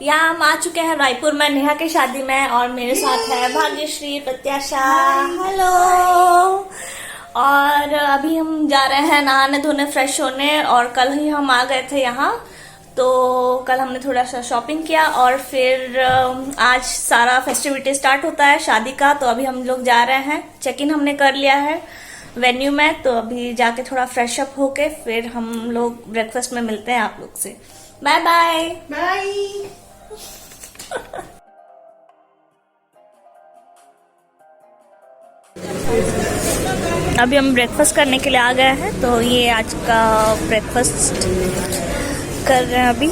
यहाँ हम आ चुके हैं रायपुर में नेहा की शादी में और मेरे साथ है भाग्यश्री, प्रत्याशा। हेलो। और अभी हम जा रहे हैं नहाने धोने, फ्रेश होने। और कल ही हम आ गए थे यहाँ, तो कल हमने थोड़ा सा शॉपिंग किया और फिर आज सारा फेस्टिविटी स्टार्ट होता है शादी का। तो अभी हम लोग जा रहे हैं, चेक इन हमने कर लिया है वेन्यू में। तो अभी जाके थोड़ा फ्रेश अप होके फिर हम लोग ब्रेकफास्ट में मिलते हैं आप लोग से। Bye bye bye. अभी हम ब्रेकफास्ट करने के लिए आ गए हैं, तो ये आज का ब्रेकफास्ट कर रहे हैं अभी।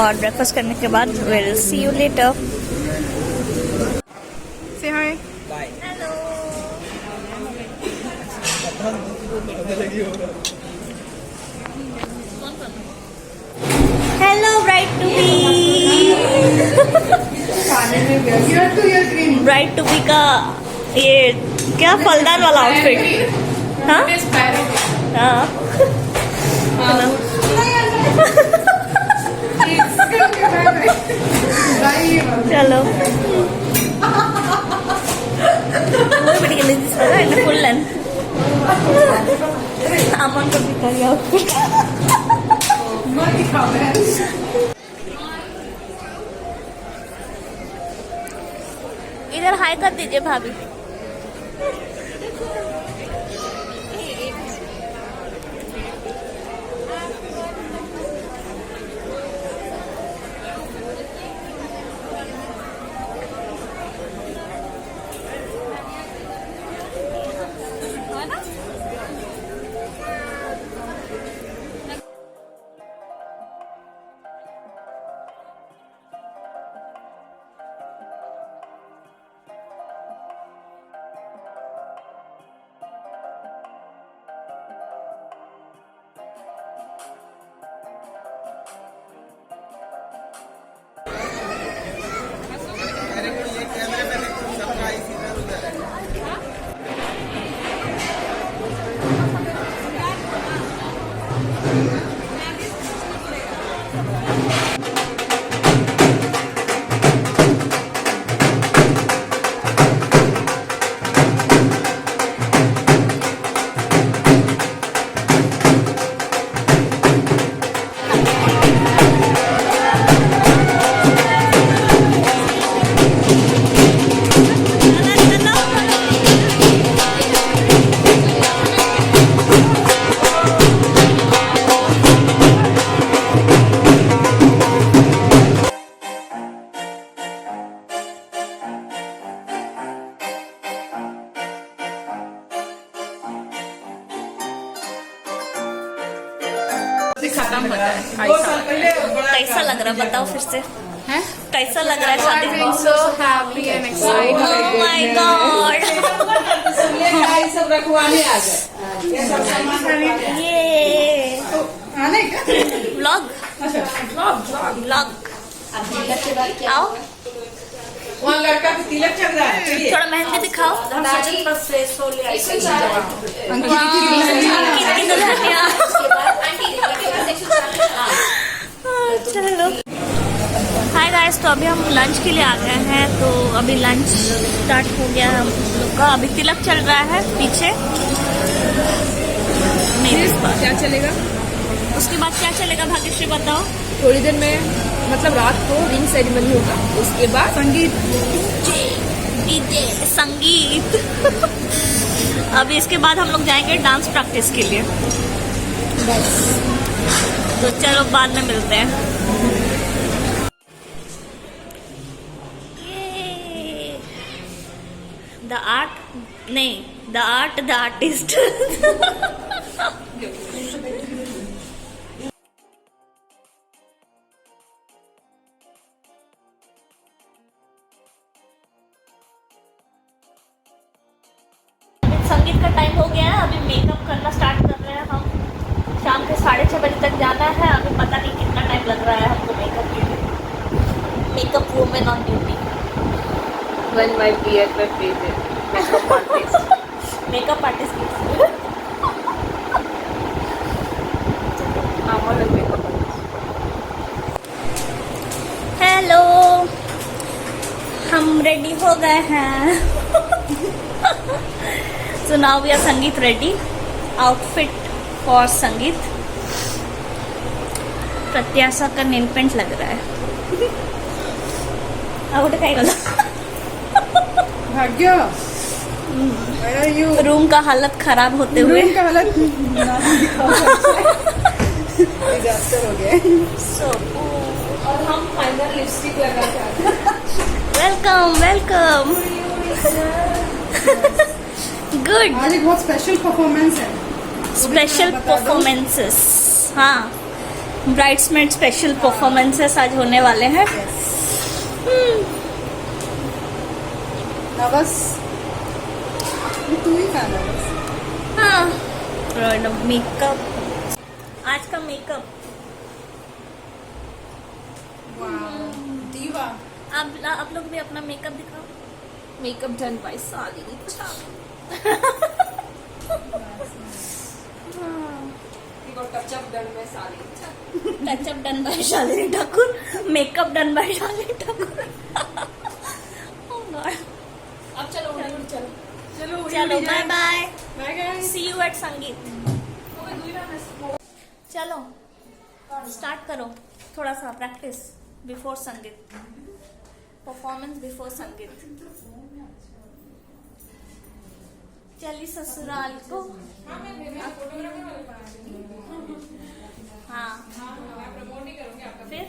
और ब्रेकफास्ट करने के बाद will see you later. Say hi. Bye. Hello. Hello bride to be. Bride to be का ये क्या फलदार वाला आउटफिट। हाँ हाँ। चलो फुल लेंथ अमन को भी कर आउटफिट। इधर हाय कर दीजिए भाभी। खत्म होता है। कैसा लग रहा है बताओ फिर से। हैं? कैसा लग रहा है शादी? I'm so happy and excited. Oh my God! सब रखवाने आ गए। ये आने का व्लॉग व्लॉग आओ, वहाँ लड़का भी तिलक चढ़ रहा है। चलिए। थोड़ा मेहंदी दिखाओ। कितनी दुल्हनिया। चलो हाय गाइस, तो अभी हम लंच के लिए आ गए हैं। तो अभी लंच स्टार्ट हो गया हम लोग का। अभी तिलक चल रहा है पीछे। क्या चलेगा? उसके बाद क्या चलेगा भाग्यश्री बताओ। थोड़ी देर में मतलब रात को रिंग सेरेमनी होगा, उसके बाद संगीत। डीजे संगीत। अभी इसके बाद हम लोग जाएंगे डांस प्रैक्टिस के लिए। तो चलो बाद में मिलते हैं। द आर्ट नहीं, द आर्ट द आर्टिस्ट। संगीत का टाइम हो गया है। अभी मेकअप करना स्टार्ट कर रहे हैं हम। शाम के 6:30 बजे तक जाना है। अभी पता नहीं कितना टाइम लग रहा है हमको मेकअप के लिए। Makeup women on duty. When my BFF is makeup artist. Makeup artist. I'm all a makeup artist. Hello हम रेडी हो गए हैं. So now we are Sangeet ready. Outfit for Sangeet. प्रत्याशा का नेल पेंट लग रहा है. आवडे काय गलं. भाग्य where are you? रूम का हालत खराब होते हुए. रूम का हालत डिजास्टर हो गया. So, और हम फाइनल लिपस्टिक लगा के आए. welcome, welcome. Good. आज एक बहुत स्पेशल परफॉर्मेंस है. Special performances. हाँ, ब्राइड्समेड स्पेशल परफॉर्मेंसेस आज होने वाले हैं. नवस तू ही का नवस. हाँ, मेकअप. आज का मेकअप दीवा. आप लोग भी अपना मेकअप दिखाओ. Makeup done by sali. Touch up done by sali. Touch up done by Shalini Thakur. Makeup done by Shalini Thakur. Oh God. अब चलो चलो चलो चलो bye bye. Bye guys. See you at sangeet. चलो स्टार्ट करो. थोड़ा सा practice before sangeet. Performance before sangeet. चली ससुराल को. हाँ फिर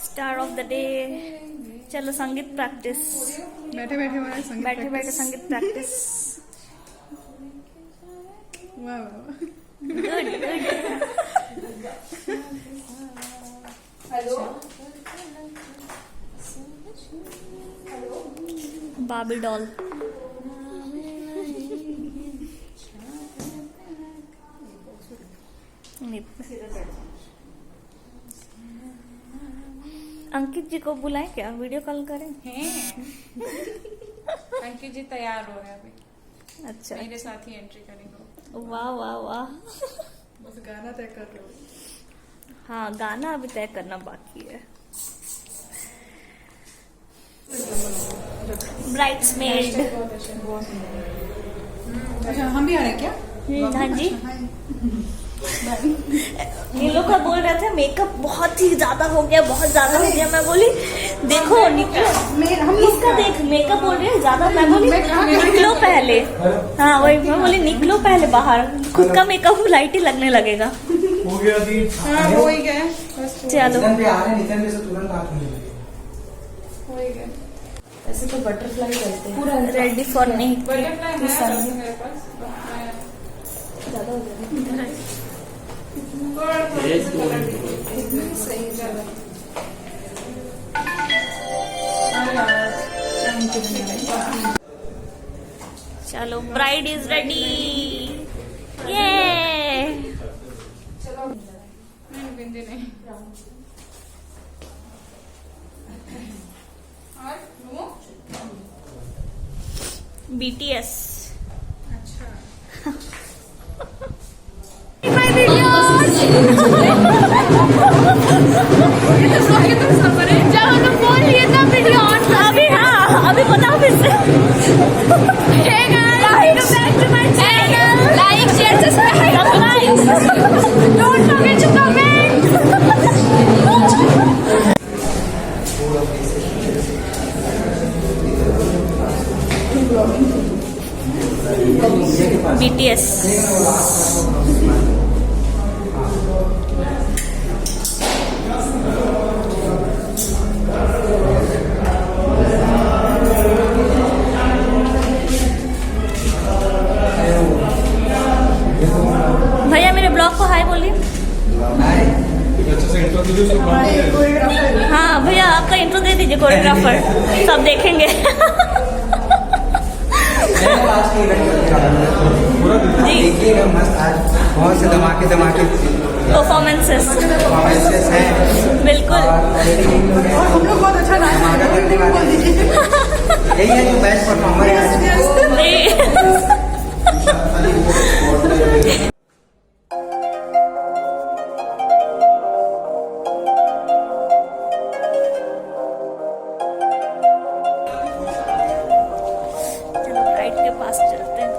स्टार ऑफ द डे. चलो संगीत प्रैक्टिस. बैठे बैठे हमारे संगीत बैठे बैठे संगीत प्रैक्टिस. वाह. Good good. हेलो बाबी डॉल. अंकित जी को बुलाएं क्या. वीडियो कॉल करें. अंकित जी तैयार हो रहे हैं अभी. अच्छा. मेरे साथ ही एंट्री करेंगे. वाह वाह वाह. बस गाना तय कर लो. हाँ, गाना अभी तय करना बाकी है. ब्राइड्समेड. अच्छा हम भी आ रहे हैं क्या. हाँ जी. ये लोग का बोल रहे थे मेकअप बहुत ही ज्यादा हो गया, बहुत ज्यादा हो गया. मैं बोली देखो निकलो. हम इसका देख मेकअप बोल रहे हैं ज्यादा. मैं बोली निकलो पहले. हाँ वही मैं बोली निकलो पहले बाहर. खुद का मेकअप लाइट ही लगने लगेगा. हो गया अभी. हाँ हो ही गया. चलो नितिन भी आ रहे हैं. नितिन भी से तुरंत हाथ मिलेंगे. हो ही गया. ऐसे तो बटरफ्लाई करते हैं. पूरा रेडी फॉर नहीं. बटरफ्लाई है मेरे पास. ज्यादा हो गया. सही ज्यादा. चलो ब्राइड इज रेडी. ये नहीं बिंदी नहीं. और वो BTS. अच्छा. जब हम लोग बोल लिए था वीडियो ऑन था. अभी हाँ अभी बताओ फिर से. Like share subscribe. Don't forget to comment. BTS. भैया मेरे ब्लॉग को हाय बोलिए. हाँ भैया आपका इंट्रो दे दीजिए. कोरियोग्राफर सब देखेंगे. जी देखिएगा मस्त. आज बहुत से धमाके परफॉर्मेंसेस हैं. बिल्कुल. हम लोग बहुत अच्छा धमाका करने वाले यही है जो बेस्ट परफॉर्मर है. यही पास चलते हैं।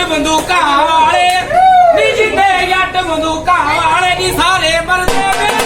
बंदूका वाले नी जिंदे जट बंदूका वाले नी सारे मरदे मेरे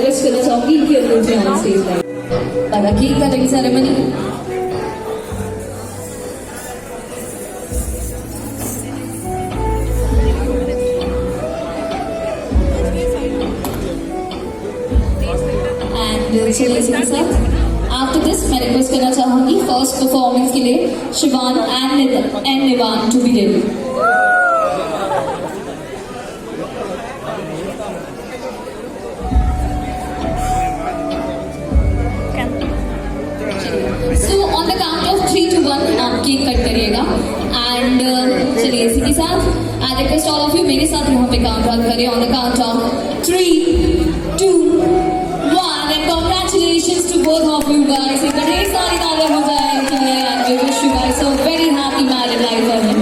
रिक्वेस्ट करना चाहूंगी कि approach on stage like by cake cutting ceremony. And चलिए सर, आफ्टर दिस मैं रिक्वेस्ट करना चाहूंगी फर्स्ट परफॉर्मेंस के लिए Shivaan and Nivaan to be ready. So on the count of 3 to 1 आप केक कट करिएगा. एंड चलिए इसी के साथ I request all of you मेरे साथ यहाँ पे काउंट डाउन करिए on the count of 3, 2, 1 and congratulations to both of you guys. एक ढेर सारी तालियां हो जाए इनके लिए and we wish you guys a very happy married life ahead.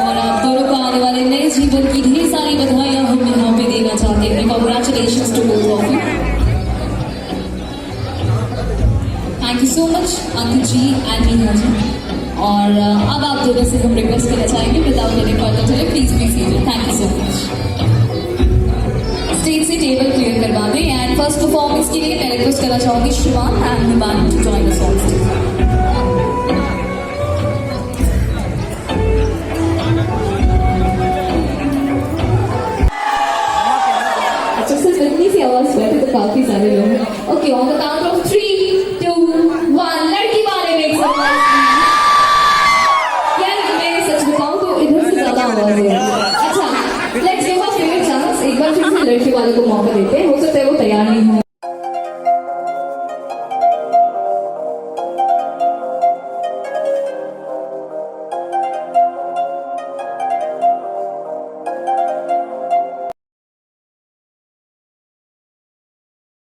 और आप दोनों को आने वाले नए जीवन की ढेर सारी बधाइयां हम यहाँ पे देना चाहते हैं. Congratulations to both of you. Thank you so much Ankit ji and Meena ji. और अब आप दोनों से हम रिक्वेस्ट करना चाहेंगे without any further delay please be seated. Thank you so much. Stage से टेबल क्लियर करवा दें एंड फर्स्ट परफॉर्मेंस के लिए मैं रिक्वेस्ट करना चाहूंगी Shivaan and Nivaan to join us on stage. अच्छा सिर्फ इतनी सी आवाज है तो काफी सारे लोग. Okay on the count of 3,